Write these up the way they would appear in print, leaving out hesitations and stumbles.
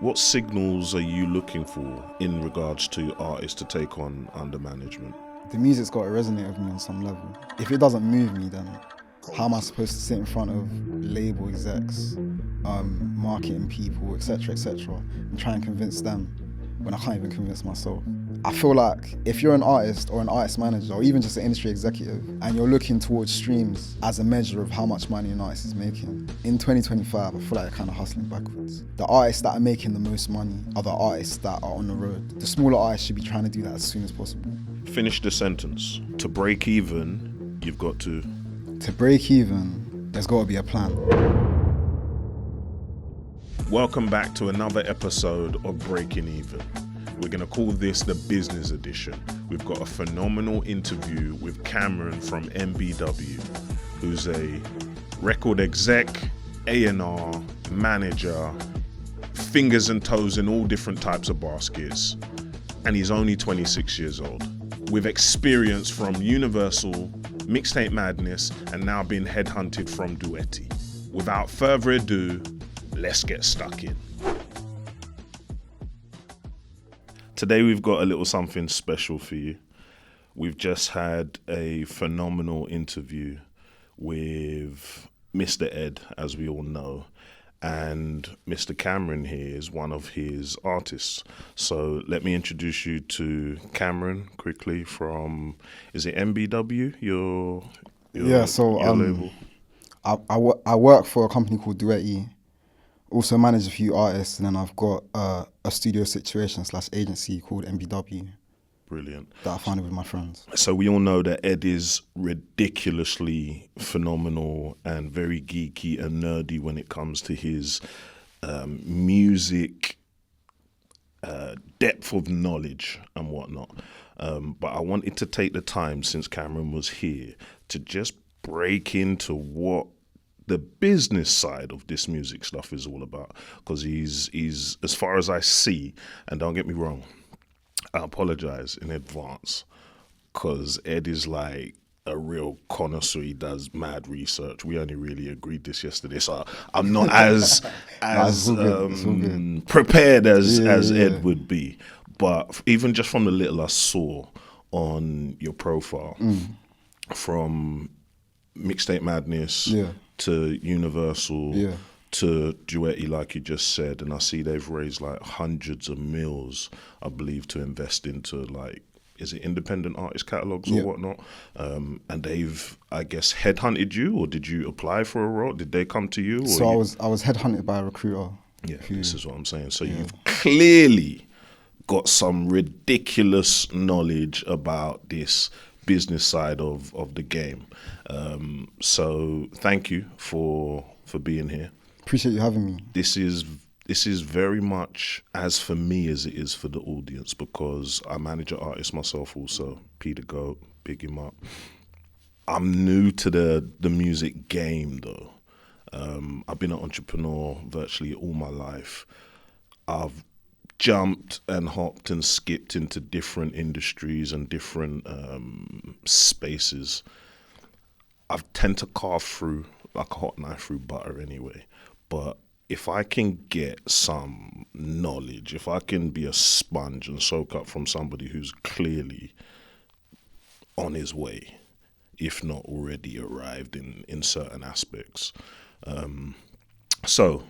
What signals are you looking for in regards to artists to take on under management? The music's got to resonate with me on some level. If it doesn't move me, then how am I supposed to sit in front of label execs, marketing people, etc., and try and convince them when I can't even convince myself? I feel like if you're an artist or an artist manager or even just an industry executive and you're looking towards streams as a measure of how much money an artist is making, in 2025, I feel like they're kind of hustling backwards. The artists that are making the most money are the artists that are on the road. The smaller artists should be trying to do that as soon as possible. Finish the sentence. To break even, you've got to... To break even, there's got to be a plan. Welcome back to another episode of Breaking Even. We're going to call this the business edition. We've got a phenomenal interview with Kameron from MBW, who's a record exec, A&R, manager, fingers and toes in all different types of baskets. And he's only 26 years old. With experience from Universal, Mixtape Madness, and now being headhunted from Duetti. Without further ado, let's get stuck in. Today we've got a little something special for you. We've just had a phenomenal interview with Mr. Ed, as we all know, and Mr. Kameron here is one of his artists. So let me introduce you to Kameron quickly from, is it MBW, your label? I work for a company called Duetti. Also manage a few artists, and then I've got a studio situation / agency called MBW. Brilliant. That I founded with my friends. So we all know that Ed is ridiculously phenomenal and very geeky and nerdy when it comes to his music depth of knowledge and whatnot. But I wanted to take the time, since Kameron was here, to just break into what the business side of this music stuff is all about, because he's as far as I see, and don't get me wrong, I apologize in advance, because Ed is like a real connoisseur. He does mad research. We only really agreed this yesterday, so I'm not as prepared as Ed would be. But even just from the little I saw on your profile, from Mixtape Madness to Universal to Duetti, like you just said, and I see they've raised like hundreds of mils, I believe, to invest into, like, is it independent artist catalogs or whatnot? And they've, I guess, headhunted you, or did you apply for a role? Did they come to you? So I was headhunted by a recruiter. Yeah, this is what I'm saying. So you've clearly got some ridiculous knowledge about this business side of the game. So thank you for being here. Appreciate you having me. This is very much as for me as it is for the audience, because I manage an artist myself also, Peter Goat, big him up. I'm new to the music game though. I've been an entrepreneur virtually all my life. I've jumped and hopped and skipped into different industries and different spaces. I tend to carve through like a hot knife through butter anyway. But if I can get some knowledge, if I can be a sponge and soak up from somebody who's clearly on his way, if not already arrived in certain aspects. So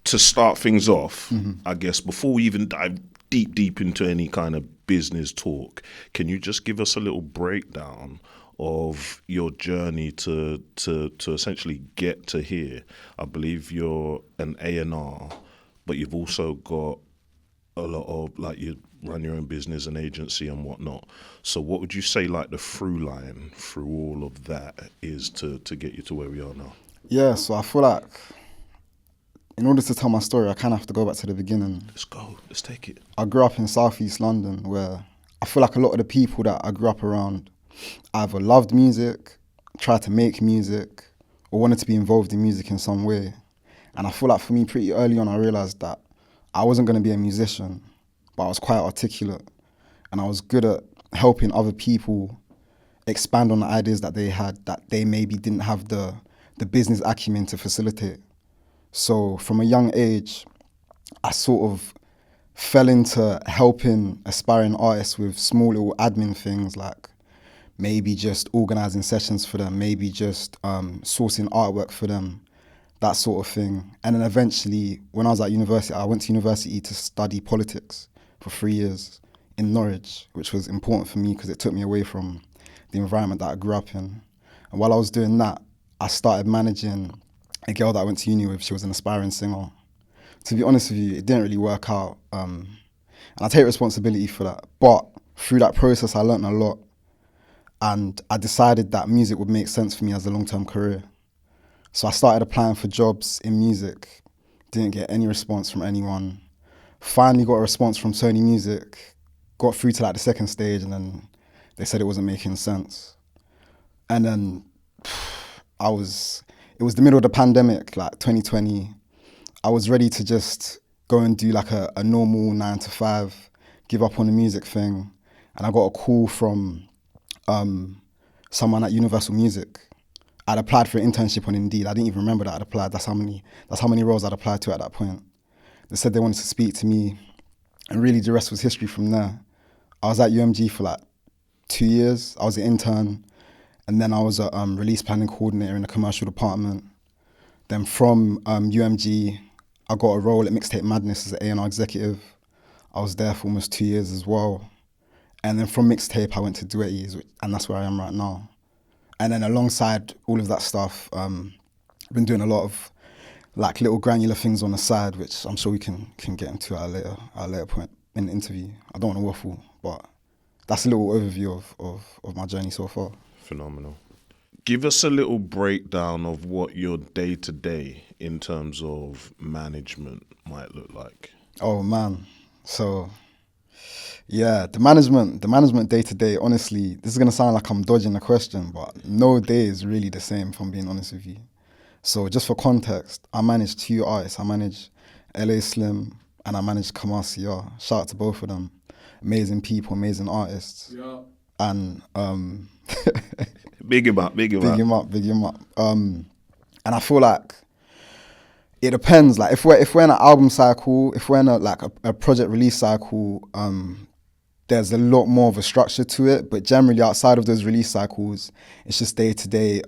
to start things off, I guess before we even dive deep into any kind of business talk, can you just give us a little breakdown of your journey to essentially get to here? I believe you're an A&R, but you've also got a lot of, like, you run your own business and agency and whatnot. So what would you say, like, the through line through all of that is to get you to where we are now? Yeah, so I feel like in order to tell my story, I kind of have to go back to the beginning. Let's go. Let's take it. I grew up in Southeast London, where I feel like a lot of the people that I grew up around either loved music, tried to make music, or wanted to be involved in music in some way. And I feel like for me, pretty early on, I realized that I wasn't going to be a musician, but I was quite articulate. And I was good at helping other people expand on the ideas that they had that they maybe didn't have the business acumen to facilitate. So from a young age, I sort of fell into helping aspiring artists with small little admin things, like maybe just organising sessions for them, maybe just sourcing artwork for them, that sort of thing. And then eventually, when I was at university, I went to university to study politics for 3 years in Norwich, which was important for me because it took me away from the environment that I grew up in. And while I was doing that, I started managing a girl that I went to uni with. She was an aspiring singer. To be honest with you, it didn't really work out. And I take responsibility for that. But through that process, I learned a lot. And I decided that music would make sense for me as a long-term career. So I started applying for jobs in music. Didn't get any response from anyone. Finally got a response from Sony Music. Got through to like the second stage, and then they said it wasn't making sense. And then it was the middle of the pandemic, like 2020. I was ready to just go and do like a normal 9 to 5, give up on the music thing. And I got a call from someone at Universal Music. I'd applied for an internship on Indeed. I didn't even remember that I'd applied. That's how many roles I'd applied to at that point. They said they wanted to speak to me, and really the rest was history from there. I was at UMG for like 2 years. I was an intern, and then I was a release planning coordinator in the commercial department. Then from UMG, I got a role at Mixtape Madness as an A&R executive. I was there for almost 2 years as well. And then from Mixtape, I went to Duetties, and that's where I am right now. And then alongside all of that stuff, I've been doing a lot of like little granular things on the side, which I'm sure we can get into at a later point in the interview. I don't want to waffle, but that's a little overview of my journey so far. Phenomenal. Give us a little breakdown of what your day-to-day in terms of management might look like. Oh man, so yeah, the management day-to-day, honestly, this is going to sound like I'm dodging the question, but no day is really the same, if I'm being honest with you. So just for context, I manage 2 artists. I manage LA Slim and I manage Kameron. Shout out to both of them. Amazing people, amazing artists. Yeah. And big him up. And I feel like it depends. Like if we're in an album cycle, if we're in a project release cycle, there's a lot more of a structure to it. But generally outside of those release cycles, it's just day to day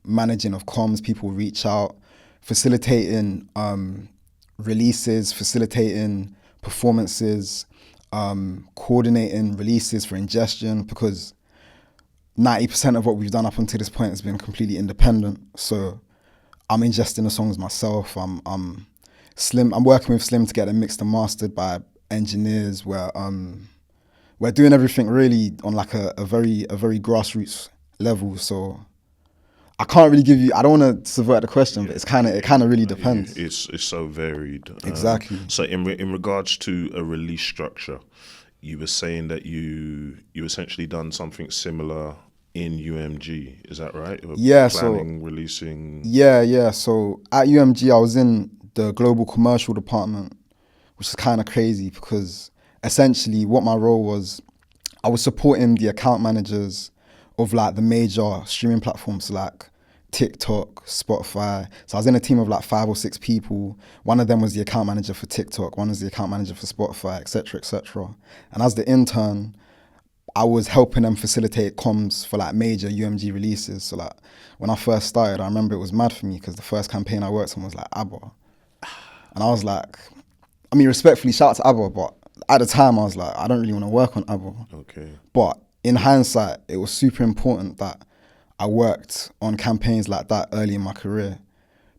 managing of comms. People reach out, facilitating releases, facilitating performances, coordinating releases for ingestion, because 90% of what we've done up until this point has been completely independent. So I'm ingesting the songs myself. I'm working with Slim to get them mixed and mastered by engineers. We're doing everything really on like a very grassroots level. So I can't really give you, I don't want to subvert the question, but it kind of really depends. It's so varied. Exactly. So in regards to a release structure, you were saying that you essentially done something similar in UMG, is that right? Yeah. Planning, releasing. Yeah. So at UMG, I was in the global commercial department, which is kind of crazy because essentially what my role was, I was supporting the account managers of like the major streaming platforms like TikTok, Spotify. So I was in a team of like 5 or 6 people. One of them was the account manager for TikTok, one was the account manager for Spotify, etc., etc. And as the intern, I was helping them facilitate comms for like major UMG releases. So like when I first started, I remember it was mad for me because the first campaign I worked on was like ABBA. And I was like, I mean, respectfully, shout out to ABBA, but at the time I was like, I don't really want to work on ABBA. Okay. But in hindsight, it was super important that I worked on campaigns like that early in my career,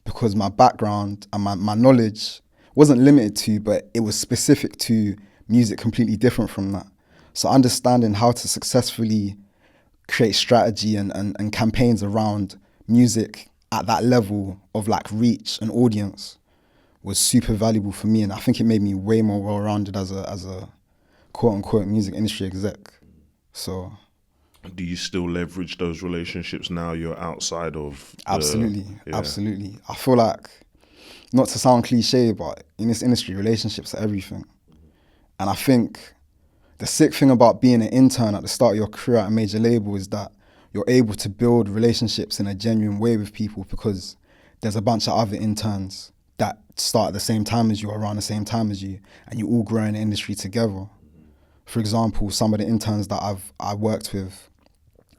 because my background and my knowledge wasn't limited to, but it was specific to music completely different from that. So understanding how to successfully create strategy and campaigns around music at that level of like reach and audience was super valuable for me. And I think it made me way more well-rounded as a quote unquote music industry exec. So do you still leverage those relationships now you're outside of Absolutely. I feel like, not to sound cliche, but in this industry, relationships are everything. And I think the sick thing about being an intern at the start of your career at a major label is that you're able to build relationships in a genuine way with people, because there's a bunch of other interns that start at the same time as you or around the same time as you, and you all grow in the industry together. For example, some of the interns that I worked with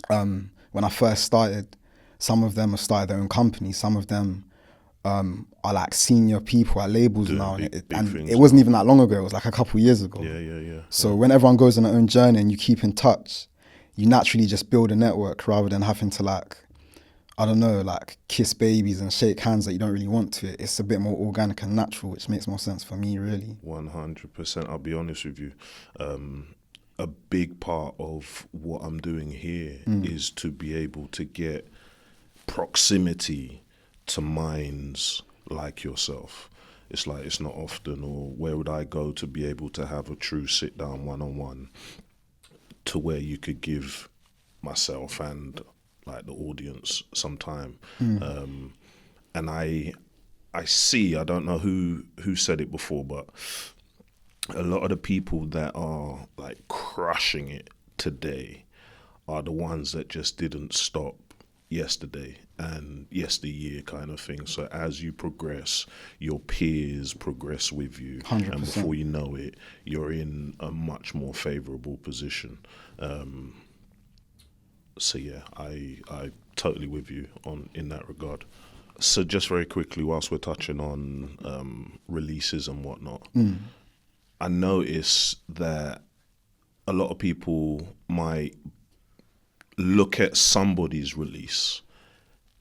when I first started, some of them have started their own companies. Some of them are like senior people at labels Doing now, big and things. it wasn't even that long ago. It was like a couple of years ago. Yeah. So when everyone goes on their own journey and you keep in touch, you naturally just build a network rather than having to like, I don't know, like kiss babies and shake hands that you don't really want to. It's a bit more organic and natural, which makes more sense for me, really. 100%. I'll be honest with you. A big part of what I'm doing here is to be able to get proximity to minds like yourself. It's like, it's not often, or where would I go to be able to have a true sit down one-on-one to where you could give myself and like the audience some time. And I see, I don't know who said it before, but a lot of the people that are like crushing it today are the ones that just didn't stop yesterday and yesteryear kind of thing. So as you progress, your peers progress with you, 100%. and before you know it, you're in a much more favorable position. So yeah, I totally with you in that regard. So just very quickly, whilst we're touching on releases and whatnot, I notice that a lot of people might look at somebody's release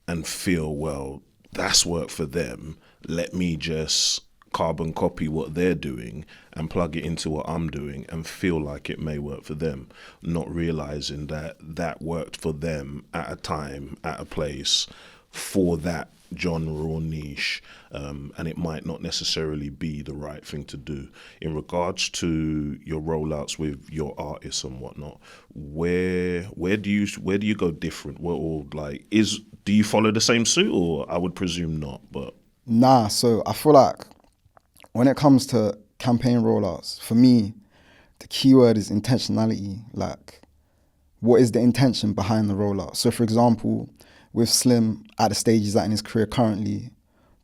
and feel, well, that's worked for them. Let me just carbon copy what they're doing and plug it into what I'm doing and feel like it may work for them, not realizing that that worked for them at a time, at a place, for that genre or niche, and it might not necessarily be the right thing to do. In regards to your rollouts with your artists and whatnot, where do you go different? Do you follow the same suit, or I would presume not, but Nah, so I feel like when it comes to campaign rollouts, for me, the keyword is intentionality. Like, what is the intention behind the rollout? So, for example, with Slim at the stage he's at in his career currently,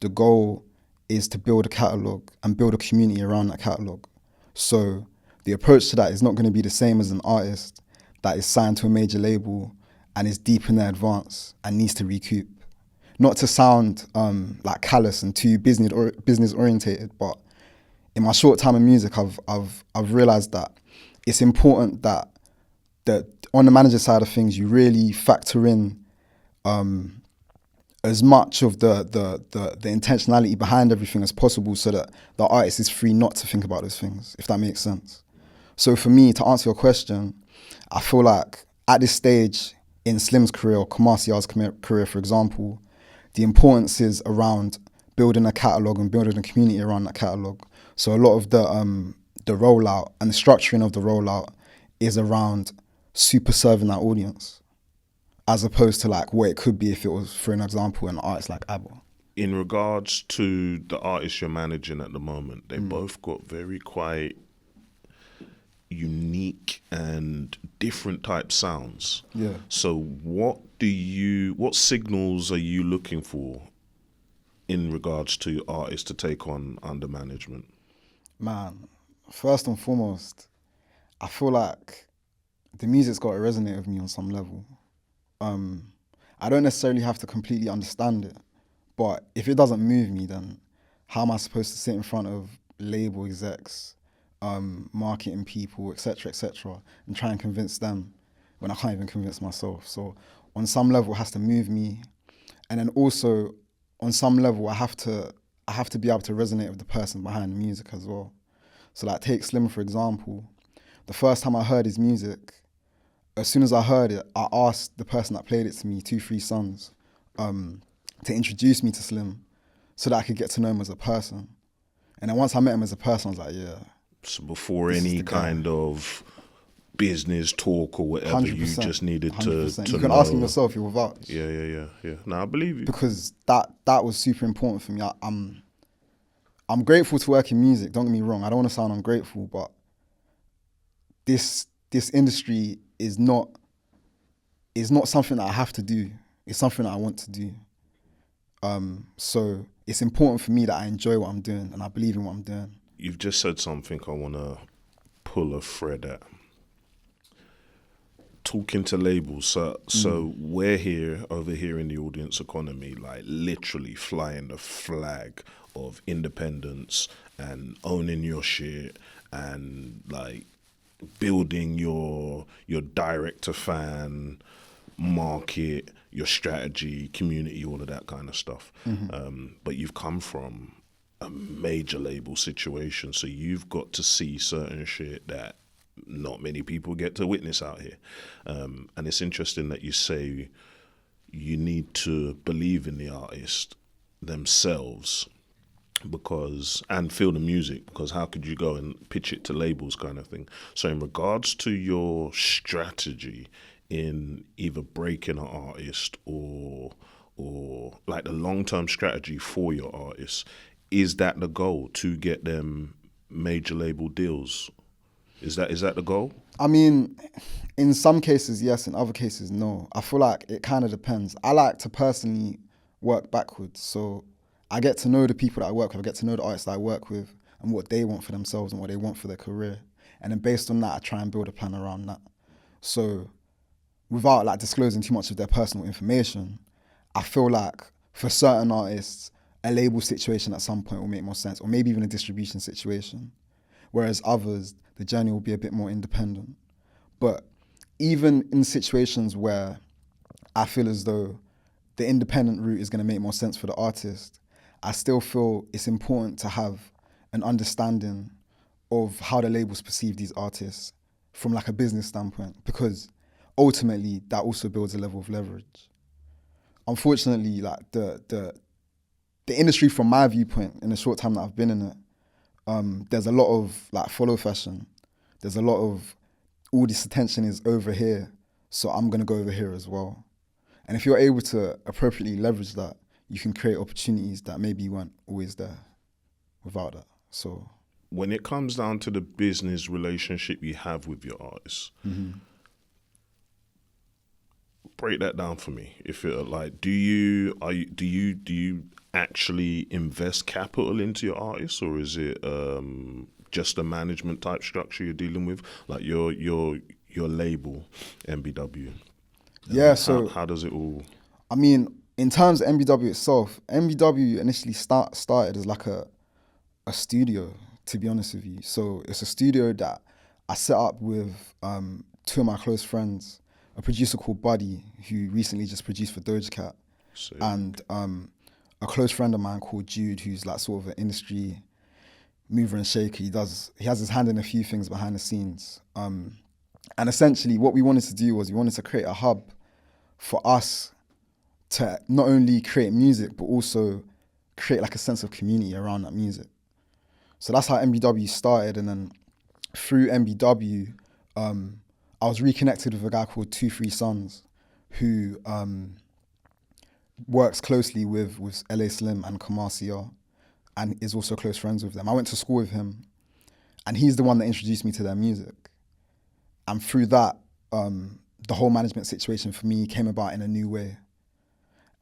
the goal is to build a catalogue and build a community around that catalogue. So the approach to that is not going to be the same as an artist that is signed to a major label and is deep in their advance and needs to recoup. Not to sound like callous and too business orientated, but in my short time in music, I've realized that it's important that on the manager side of things, you really factor in as much of the intentionality behind everything as possible, so that the artist is free not to think about those things, if that makes sense. So for me, to answer your question, I feel like at this stage in Slim's career or Kamasi's career, for example, the importance is around building a catalogue and building a community around that catalogue. So a lot of the rollout and the structuring of the rollout is around super serving that audience, as opposed to like what it could be if it was, for an example, an artist like ABBA. in regards to the artists you're managing at the moment, they both got very quite unique and different type sounds. Yeah. So what signals are you looking for in regards to artists to take on under management? Man, first and foremost, I feel like the music's got to resonate with me on some level. I don't necessarily have to completely understand it, but if it doesn't move me, then how am I supposed to sit in front of label execs, marketing people, etc., and try and convince them when I can't even convince myself? So on some level, it has to move me, and then also on some level, I have to be able to resonate with the person behind the music as well. So like, take Slim for example. The first time I heard his music, as soon as I heard it, I asked the person that played it to me, 2 3 Sons, to introduce me to Slim so that I could get to know him as a person. And then once I met him as a person, I was like, yeah. So before This is any the guy. kind of business talk or whatever, 100%, you just needed to 100%. You know. can ask him yourself, he will vouch. Yeah. No, I believe you. Because that was super important for me. I'm grateful to work in music, don't get me wrong. I don't want to sound ungrateful, but this industry is not something that I have to do. It's something that I want to do. So it's important for me that I enjoy what I'm doing and I believe in what I'm doing. You've just said something I want to pull a thread at. Talking to labels, so we're over here in the audience economy, like literally flying the flag of independence and owning your shit and like building your direct to fan market, your strategy, community, all of that kind of stuff. But you've come from a major label situation, so you've got to see certain shit that not many people get to witness out here. And it's interesting that you say you need to believe in the artist themselves and feel the music, because how could you go and pitch it to labels kind of thing. So in regards to your strategy in either breaking an artist or like the long-term strategy for your artists, is that the goal, to get them major label deals? Is that the goal? I mean, in some cases, yes. In other cases, no. I feel like it kind of depends. I like to personally work backwards. So I get to know the people that I work with. I get to know the artists that I work with and what they want for themselves and what they want for their career. And then based on that, I try and build a plan around that. So without like disclosing too much of their personal information, I feel like for certain artists, a label situation at some point will make more sense, or maybe even a distribution situation. Whereas others, the journey will be a bit more independent. But even in situations where I feel as though the independent route is going to make more sense for the artist, I still feel it's important to have an understanding of how the labels perceive these artists from like a business standpoint, because ultimately that also builds a level of leverage. Unfortunately, like the industry from my viewpoint, in the short time that I've been in it, there's a lot of like follow fashion. There's a lot of all this attention is over here, so I'm going to go over here as well. And if you're able to appropriately leverage that, you can create opportunities that maybe weren't always there without that. So when it comes down to the business relationship you have with your artists, break that down for me. If you're like, do you actually invest capital into your artists, or is it just a management type structure you're dealing with, like your label MBW? Yeah. So how does it all? I mean, in terms of MBW itself, MBW initially started as like a studio, to be honest with you. So it's a studio that I set up with two of my close friends, a producer called Buddy, who recently just produced for Doja Cat, and a close friend of mine called Jude, who's like sort of an industry mover and shaker. He has his hand in a few things behind the scenes. And essentially what we wanted to do was we wanted to create a hub for us to not only create music, but also create like a sense of community around that music. So that's how MBW started. And then through MBW, I was reconnected with a guy called 2-3 Sons, who works closely with LA Slim and Kamar and is also close friends with them. I went to school with him, and he's the one that introduced me to their music. And through that, the whole management situation for me came about in a new way.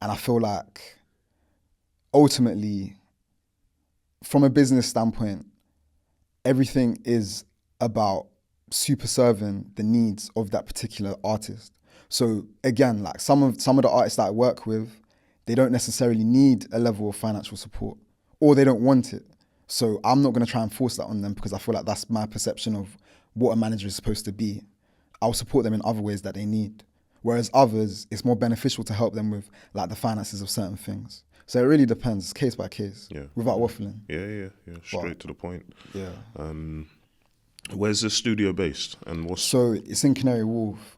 And I feel like ultimately, from a business standpoint, everything is about super serving the needs of that particular artist. So again, like some of the artists that I work with, they don't necessarily need a level of financial support, or they don't want it. So I'm not going to try and force that on them, because I feel like that's my perception of what a manager is supposed to be. I'll support them in other ways that they need. Whereas others, it's more beneficial to help them with like the finances of certain things. So it really depends, it's case by case, without waffling. Yeah. Straight to the point. Yeah. Where's the studio based, and So it's in Canary Wharf.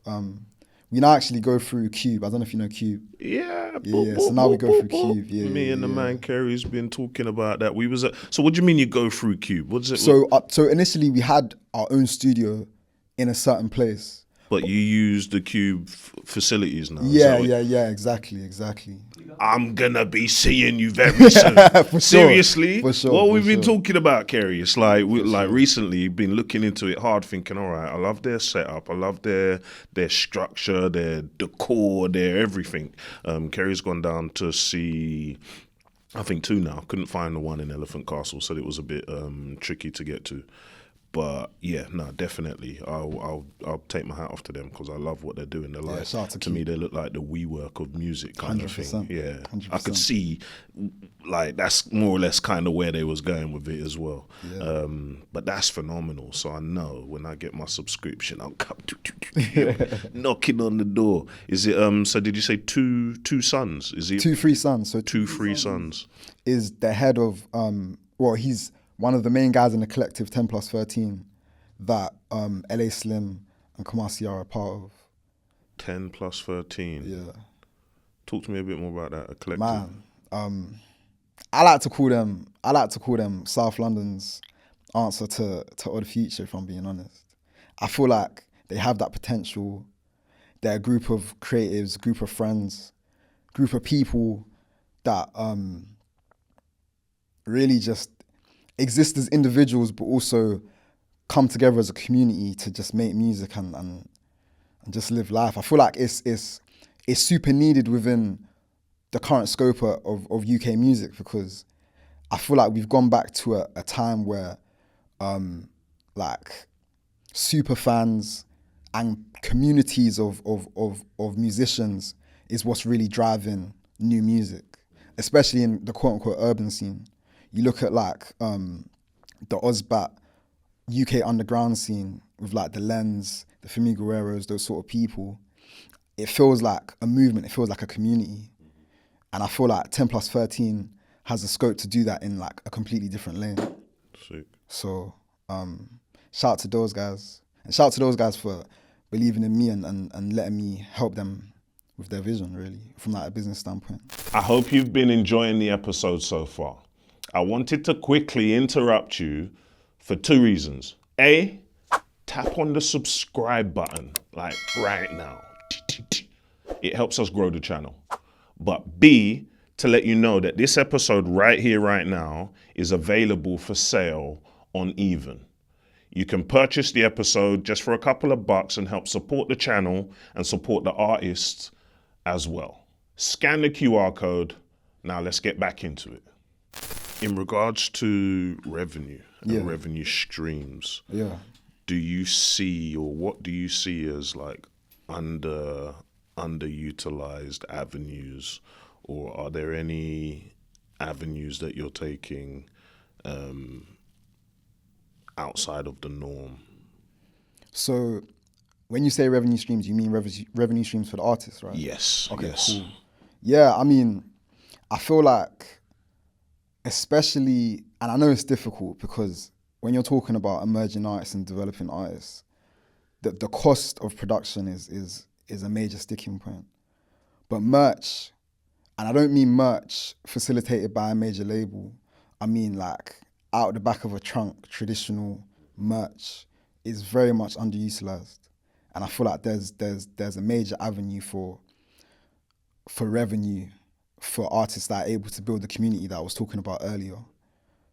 We now actually go through Cube. I don't know if you know Cube. Yeah. So now we go through Cube. Yeah. Me and the man Kerry's been talking about that. We was so what do you mean you go through Cube? What's it? So initially we had our own studio in a certain place. But you use the Cube facilities now. Yeah, exactly. You I'm gonna be seeing you very soon. Seriously, what we've been talking about, Kerry. It's like recently been looking into it hard, thinking, all right, I love their setup, I love their structure, their decor, their everything. Kerry's gone down to see, I think 2 now. Couldn't find the one in Elephant Castle, so it was a bit tricky to get to. But yeah, no, definitely, I'll take my hat off to them because I love what they're doing. They're like, to me, they look like the WeWork of music kind of thing. Yeah, 100%. I could see, like, that's more or less kind of where they was going with it as well. Yeah. But that's phenomenal. So I know when I get my subscription, I'll come knocking on the door. Is it? So did you say two sons? Is it 2 free sons? So 2 free sons is the head of he's one of the main guys in the collective 10+13 that LA Slim and Kamasi are a part of. 10+13. Yeah. Talk to me a bit more about that. A collective. Man, I like to call them South London's answer to Odd Future, if I'm being honest. I feel like they have that potential. They're a group of creatives, group of friends, group of people that really just exist as individuals, but also come together as a community to just make music and just live life. I feel like it's super needed within the current scope of UK music, because I feel like we've gone back to a time where like superfans and communities of musicians is what's really driving new music, especially in the quote unquote urban scene. You look at like the Ozbat UK underground scene with like the Lens, the Femi Guerreros, those sort of people. It feels like a movement. It feels like a community. And I feel like 10+13 has the scope to do that in like a completely different lane. Sick. So shout out to those guys. And shout out to those guys for believing in me and letting me help them with their vision, really, from like a business standpoint. I hope you've been enjoying the episode so far. I wanted to quickly interrupt you for 2 reasons. A, tap on the subscribe button, like right now. It helps us grow the channel. But B, to let you know that this episode right here, right now, is available for sale on Even. You can purchase the episode just for a couple of bucks and help support the channel and support the artists as well. Scan the QR code. Now let's get back into it. In regards to revenue and revenue streams, do you see, or what do you see as like underutilized avenues, or are there any avenues that you're taking outside of the norm? So when you say revenue streams, you mean revenue streams for the artists, right? Yes. Okay, yes. Cool. Yeah, I mean, I feel like, especially, and I know it's difficult because when you're talking about emerging artists and developing artists, the cost of production is a major sticking point. But merch, and I don't mean merch facilitated by a major label, I mean like out the back of a trunk, traditional merch is very much underutilized. And I feel like there's a major avenue for revenue for artists that are able to build the community that I was talking about earlier.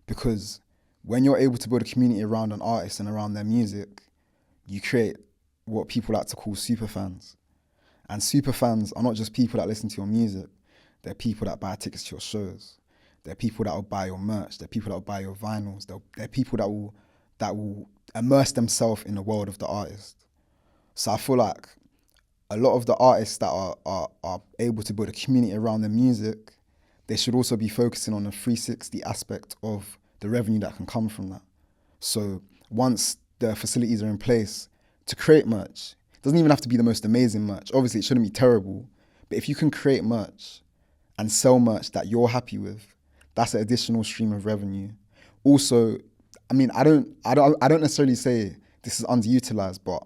Because when you're able to build a community around an artist and around their music, you create what people like to call superfans. And superfans are not just people that listen to your music, they're people that buy tickets to your shows. They're people that will buy your merch. They're people that will buy your vinyls. They're people that will immerse themselves in the world of the artist. So I feel like a lot of the artists that are able to build a community around their music, they should also be focusing on the 360 aspect of the revenue that can come from that. So once the facilities are in place to create merch, it doesn't even have to be the most amazing merch. Obviously, it shouldn't be terrible, but if you can create merch and sell merch that you're happy with, that's an additional stream of revenue. Also, I mean, I don't necessarily say this is underutilized, but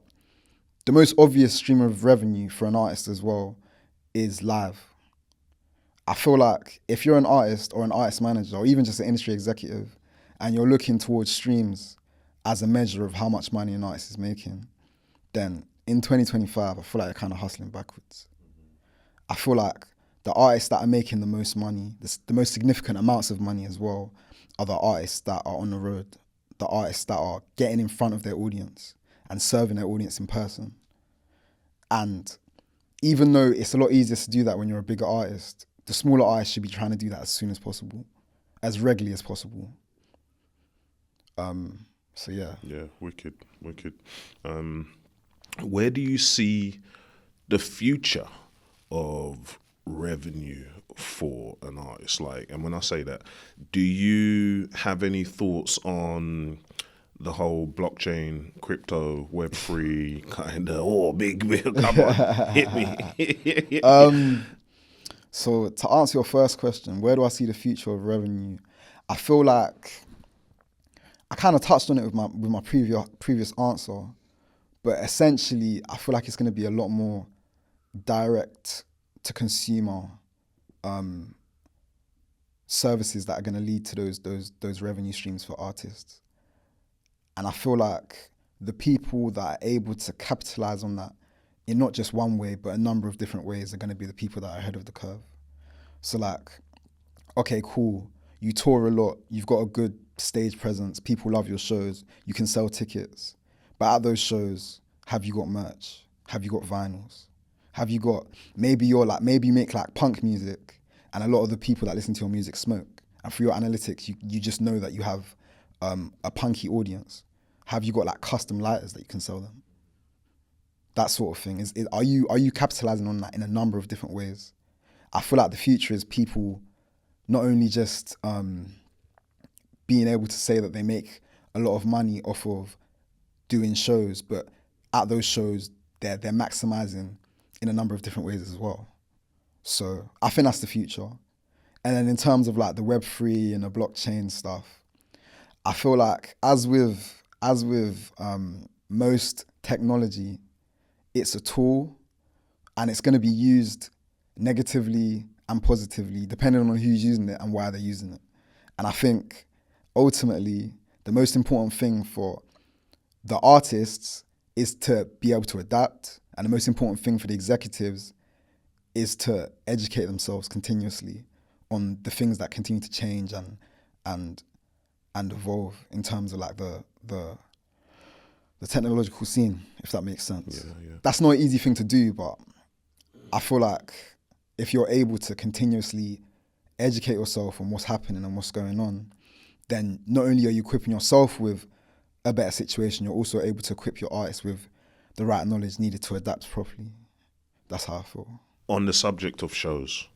the most obvious stream of revenue for an artist as well is live. I feel like if you're an artist or an artist manager or even just an industry executive and you're looking towards streams as a measure of how much money an artist is making, then in 2025, I feel like you're kind of hustling backwards. I feel like the artists that are making the most money, the most significant amounts of money as well, are the artists that are on the road, the artists that are getting in front of their audience and serving their audience in person. And even though it's a lot easier to do that when you're a bigger artist, the smaller artists should be trying to do that as soon as possible, as regularly as possible. So yeah. Yeah, wicked. Where do you see the future of revenue for an artist? Like, and when I say that, do you have any thoughts on the whole blockchain, crypto, Web3 kind of, big, come on, hit me. So to answer your first question, where do I see the future of revenue? I feel like I kind of touched on it with my previous answer, but essentially I feel like it's going to be a lot more direct to consumer services that are going to lead to those revenue streams for artists. And I feel like the people that are able to capitalize on that in not just one way, but a number of different ways are going to be the people that are ahead of the curve. So like, okay, cool. You tour a lot. You've got a good stage presence. People love your shows. You can sell tickets. But at those shows, have you got merch? Have you got vinyls? Have you got, maybe you make like punk music and a lot of the people that listen to your music smoke. And for your analytics, you just know that you have a punky audience. Have you got like custom lighters that you can sell them? That sort of thing. Are you capitalizing on that in a number of different ways? I feel like the future is people not only just being able to say that they make a lot of money off of doing shows, but at those shows, they're maximizing in a number of different ways as well. So I think that's the future. And then in terms of like the Web3 and the blockchain stuff, I feel like as with most technology, it's a tool and it's going to be used negatively and positively depending on who's using it and why they're using it. And I think ultimately the most important thing for the artists is to be able to adapt, and the most important thing for the executives is to educate themselves continuously on the things that continue to change and evolve in terms of like the technological scene, if that makes sense. Yeah. That's not an easy thing to do, but I feel like if you're able to continuously educate yourself on what's happening and what's going on, then not only are you equipping yourself with a better situation, you're also able to equip your artists with the right knowledge needed to adapt properly. That's how I feel. On the subject of shows,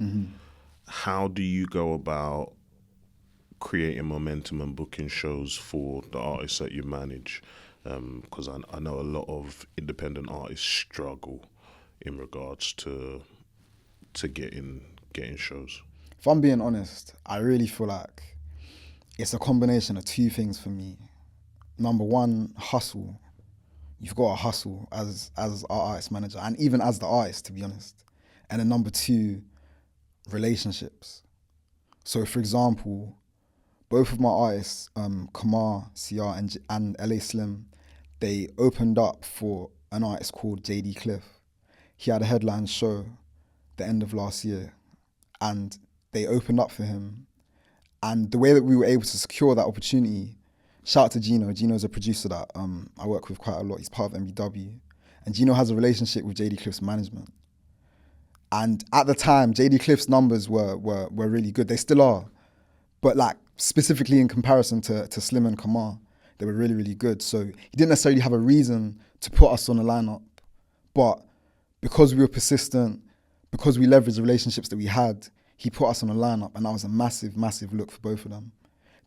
how do you go about creating momentum and booking shows for the artists that you manage? Because I know a lot of independent artists struggle in regards to getting shows. If I'm being honest, I really feel like it's a combination of two things for me. Number one, hustle. You've got to hustle as our artist manager and even as the artist, to be honest. And then number two, relationships. So for example, both of my artists, Kameron, CR and LA Slim, they opened up for an artist called JD Cliff. He had a headline show the end of last year and they opened up for him. And the way that we were able to secure that opportunity, shout out to Gino. Gino's a producer that I work with quite a lot. He's part of MBW. And Gino has a relationship with JD Cliff's management. And at the time, JD Cliff's numbers were really good. They still are. But like specifically in comparison to Slim and Kameron, they were really, really good. So he didn't necessarily have a reason to put us on the lineup. But because we were persistent, because we leveraged the relationships that we had, he put us on the lineup. And that was a massive, massive look for both of them.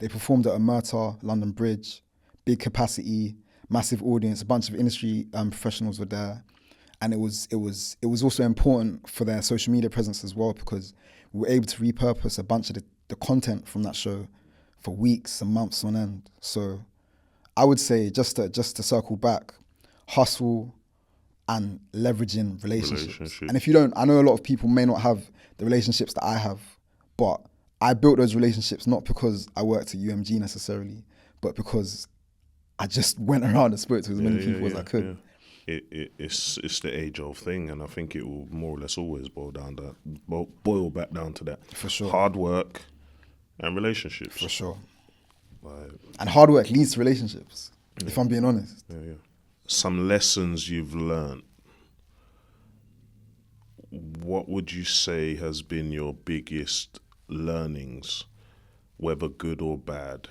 They performed at Omerta, London Bridge, big capacity, massive audience, a bunch of industry professionals were there. And it was also important for their social media presence as well, because we were able to repurpose a bunch of the content from that show for weeks and months on end. So I would say, just to circle back, hustle and leveraging relationships. And if you don't, I know a lot of people may not have the relationships that I have, but I built those relationships not because I worked at UMG necessarily, but because I just went around and spoke to as many people as I could. it's the age-old thing, and I think it will more or less always boil back down to that. For sure. Hard work and relationships. For sure. Like, And hard work leads to relationships, if I'm being honest. yeah. Some lessons you've learned. What would you say has been your biggest learnings, whether good or bad,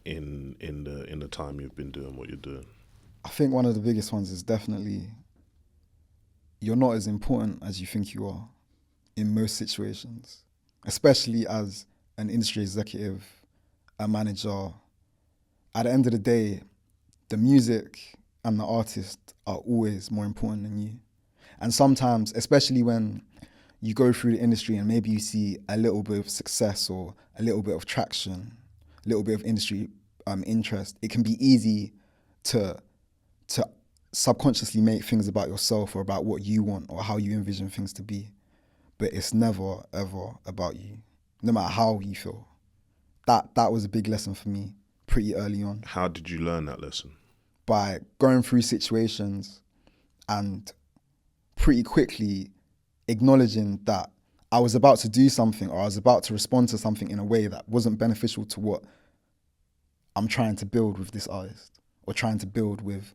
in the time you've been doing what you're doing? I think one of the biggest ones is definitely you're not as important as you think you are in most situations, especially as an industry executive, a manager. At the end of the day, the music and the artist are always more important than you. And sometimes, especially when you go through the industry and maybe you see a little bit of success or a little bit of traction, a little bit of industry interest, it can be easy to subconsciously make things about yourself or about what you want or how you envision things to be. But it's never, ever about you, no matter how you feel. That was a big lesson for me pretty early on. How did you learn that lesson? By going through situations and pretty quickly acknowledging that I was about to do something or I was about to respond to something in a way that wasn't beneficial to what I'm trying to build with this artist or trying to build with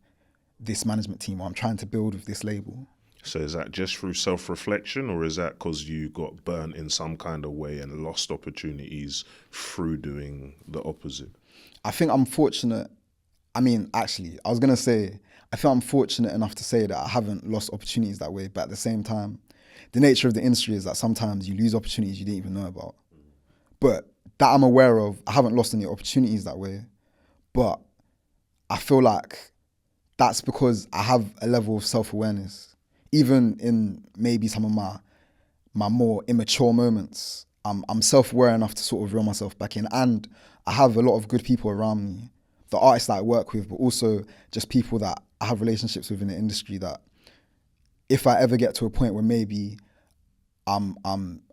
this management team or I'm trying to build with this label. So is that just through self-reflection, or is that because you got burnt in some kind of way and lost opportunities through doing the opposite? I think I'm fortunate. I mean, actually, I was going to say, I feel I'm fortunate enough to say that I haven't lost opportunities that way. But at the same time, the nature of the industry is that sometimes you lose opportunities you didn't even know about. But that I'm aware of, I haven't lost any opportunities that way. But I feel like that's because I have a level of self-awareness. Even in maybe some of my more immature moments, I'm self-aware enough to sort of reel myself back in. And I have a lot of good people around me, the artists that I work with, but also just people that I have relationships with in the industry that if I ever get to a point where maybe I'm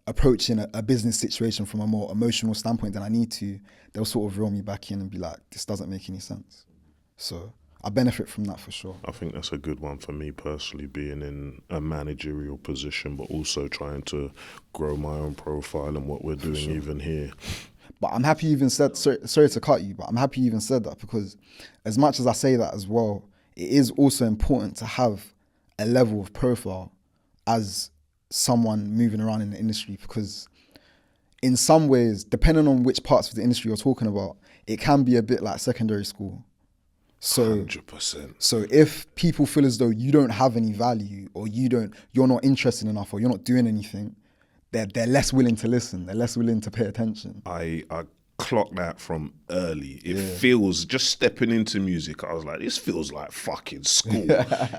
approaching a business situation from a more emotional standpoint than I need to, they'll sort of reel me back in and be like, this doesn't make any sense. So I benefit from that for sure. I think that's a good one for me personally, being in a managerial position, but also trying to grow my own profile and what we're doing even here. But I'm happy you even said, sorry to cut you, but I'm happy you even said that, because as much as I say that as well, it is also important to have a level of profile as someone moving around in the industry, because in some ways, depending on which parts of the industry you're talking about, it can be a bit like secondary school. So 100%. So if people feel as though you don't have any value or you're not interested enough or you're not doing anything, they're less willing to listen. They're less willing to pay attention. I clocked that from early. It feels, just stepping into music, I was like, this feels like fucking school.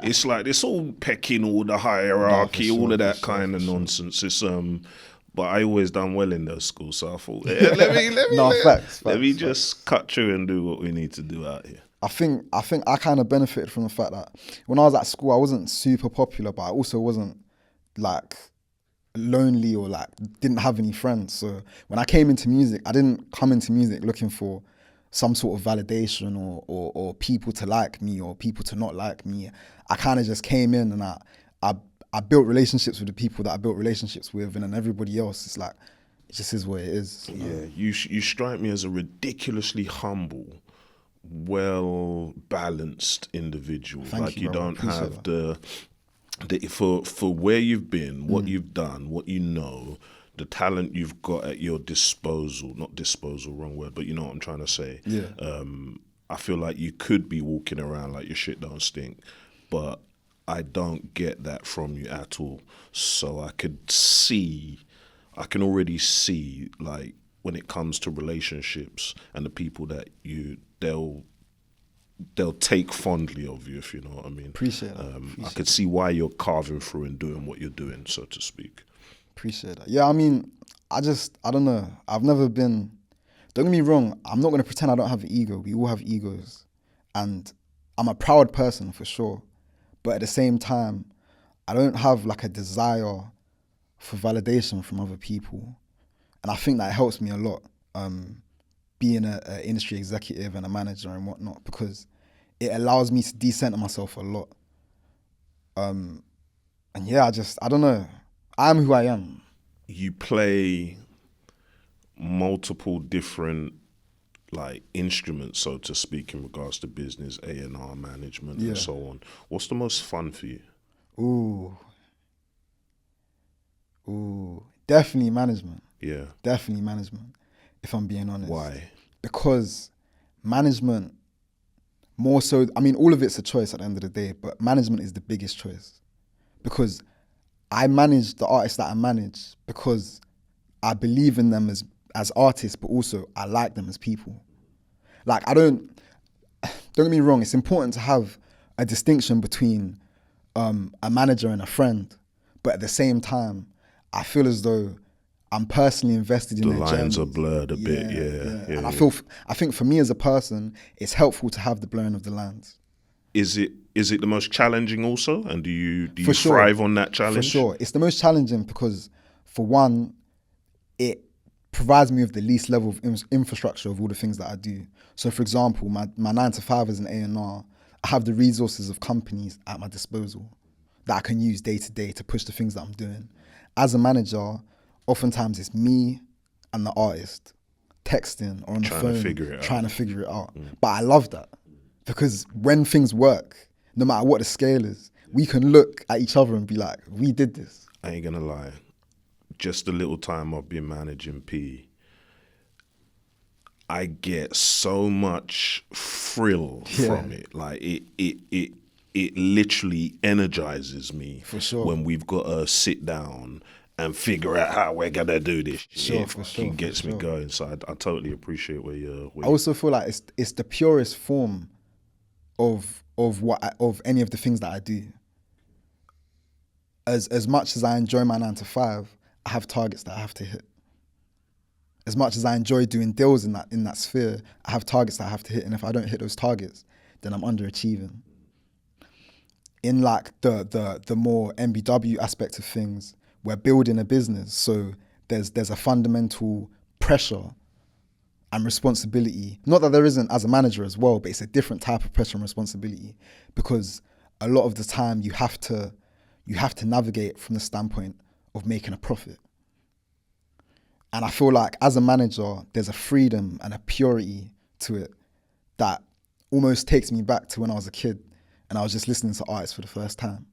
It's like this all pecking order, hierarchy, all of that kind of nonsense. It's but I always done well in those schools, so I thought, let me just cut through and do what we need to do out here. I think I kind of benefited from the fact that when I was at school, I wasn't super popular, but I also wasn't like lonely or like didn't have any friends. So when I came into music, I didn't come into music looking for some sort of validation or people to like me or people to not like me. I kind of just came in and I built relationships with the people that I built relationships with, and then everybody else, it's like, it just is what it is. You know? Yeah, you strike me as a ridiculously humble, well-balanced individual. Thank you, you bro. don't have the for where you've been, what you've done, what you know, the talent you've got at your disposal. Not disposal, wrong word, but you know what I'm trying to say. Yeah. I feel like you could be walking around like your shit don't stink, but I don't get that from you at all. So I can already see, like, when it comes to relationships and the people that they'll take fondly of you, if you know what I mean. Appreciate that. I could see why you're carving through and doing what you're doing, so to speak. Appreciate that. Yeah, I mean, I don't know. I've never been, don't get me wrong, I'm not going to pretend I don't have an ego. We all have egos. And I'm a proud person for sure. But at the same time, I don't have like a desire for validation from other people. And I think that helps me a lot, being an industry executive and a manager and whatnot, because it allows me to decenter myself a lot. And yeah, I don't know. I am who I am. You play multiple different like instruments, so to speak, in regards to business, A&R management, and so on. What's the most fun for you? Ooh, definitely management. Yeah. Definitely management, if I'm being honest. Why? Because management, more so, I mean, all of it's a choice at the end of the day, but management is the biggest choice. Because I manage the artists that I manage because I believe in them as artists, but also I like them as people. Like, don't get me wrong, it's important to have a distinction between a manager and a friend, but at the same time, I feel as though I'm personally invested in their journey. The lines are blurred a bit, yeah. And I think for me as a person, it's helpful to have the blurring of the lines. Is it the most challenging also? And do you For sure. thrive on that challenge? For sure. It's the most challenging because, for one, it provides me with the least level of infrastructure of all the things that I do. So, for example, my 9 to 5 as an A&R, I have the resources of companies at my disposal that I can use day to day to push the things that I'm doing. As a manager, oftentimes it's me and the artist texting or on the phone trying to figure it out. But I love that because when things work, no matter what the scale is, we can look at each other and be like, we did this. I ain't gonna lie. Just a little time I've been managing P, I get so much thrill from it. Like it literally energizes me. For sure. When we've got to sit down and figure out how we're gonna do this. It gets me going. So I totally appreciate where you're. I also feel like it's the purest form of any of the things that I do. As much as I enjoy my 9 to 5, I have targets that I have to hit. As much as I enjoy doing deals in that sphere, I have targets that I have to hit, and if I don't hit those targets, then I'm underachieving. In like the more MBW aspect of things, we're building a business, so there's a fundamental pressure and responsibility. Not that there isn't as a manager as well, but it's a different type of pressure and responsibility because a lot of the time you have to navigate from the standpoint of making a profit. And I feel like as a manager, there's a freedom and a purity to it that almost takes me back to when I was a kid and I was just listening to artists for the first time.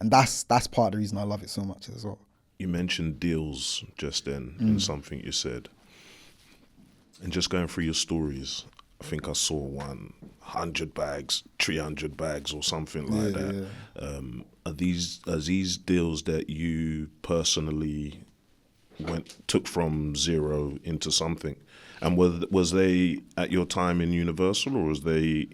And that's part of the reason I love it so much as well. You mentioned deals just then in something you said. And just going through your stories, I think I saw 100 bags, 300 bags or something like that. Yeah. Are these deals that you personally took from zero into something? And was they at your time in Universal or was they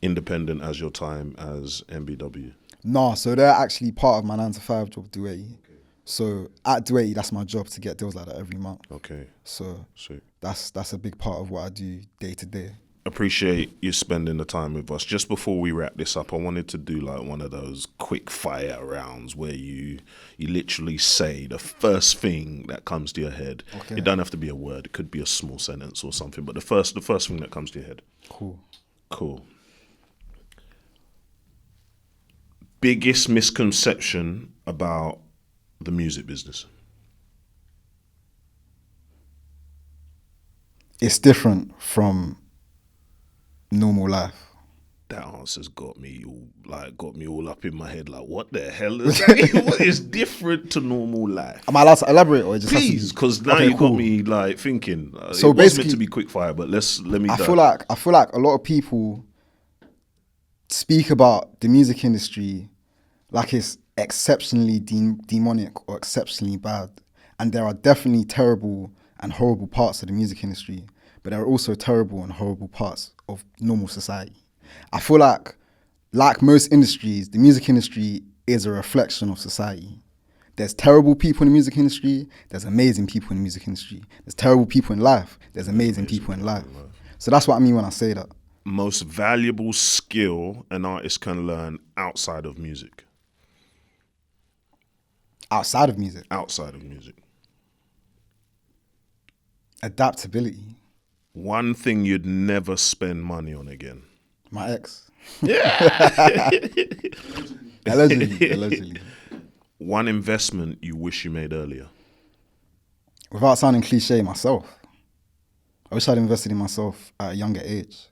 independent as your time as MBW? No, so they're actually part of my 9 to 5 job, Dueti. Okay. So at Dueti, that's my job to get deals like that every month. Okay. So sweet. That's a big part of what I do day to day. Appreciate you spending the time with us. Just before we wrap this up, I wanted to do like one of those quick fire rounds where you literally say the first thing that comes to your head. Okay. It don't have to be a word. It could be a small sentence or something, but the first thing that comes to your head. Cool. Biggest misconception about the music business? It's different from normal life. That answer's got me all up in my head. Like, what the hell is that? What is different to normal life? Am I allowed to elaborate or just please? Because now you got me like thinking. So it was meant to be quickfire, but let me. I feel like a lot of people speak about the music industry like it's exceptionally demonic or exceptionally bad, and there are definitely terrible and horrible parts of the music industry, but there are also terrible and horrible parts of normal society. I feel like most industries, the music industry is a reflection of society. There's terrible people in the music industry, there's amazing people in the music industry. There's terrible people in life, there's amazing people in life. So that's what I mean when I say that. Most valuable skill an artist can learn outside of music? Outside of music? Outside of music. Adaptability. One thing you'd never spend money on again? My ex. Yeah. Allegedly. One investment you wish you made earlier. Without sounding cliche, myself. I wish I'd invested in myself at a younger age.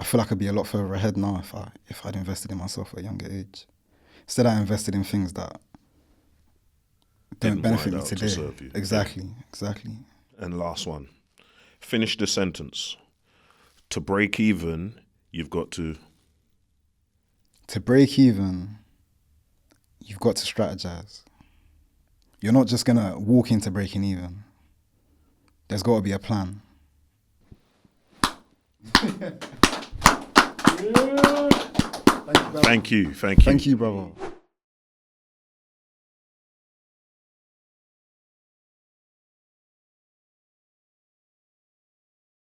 I feel like I'd be a lot further ahead now if I'd invested in myself at a younger age. Instead, I invested in things that don't benefit me today. To serve you. Exactly. And last one. Finish the sentence. To break even, you've got to... To break even, you've got to strategize. You're not just going to walk into breaking even. There's got to be a plan. Thank you. Thank you, brother.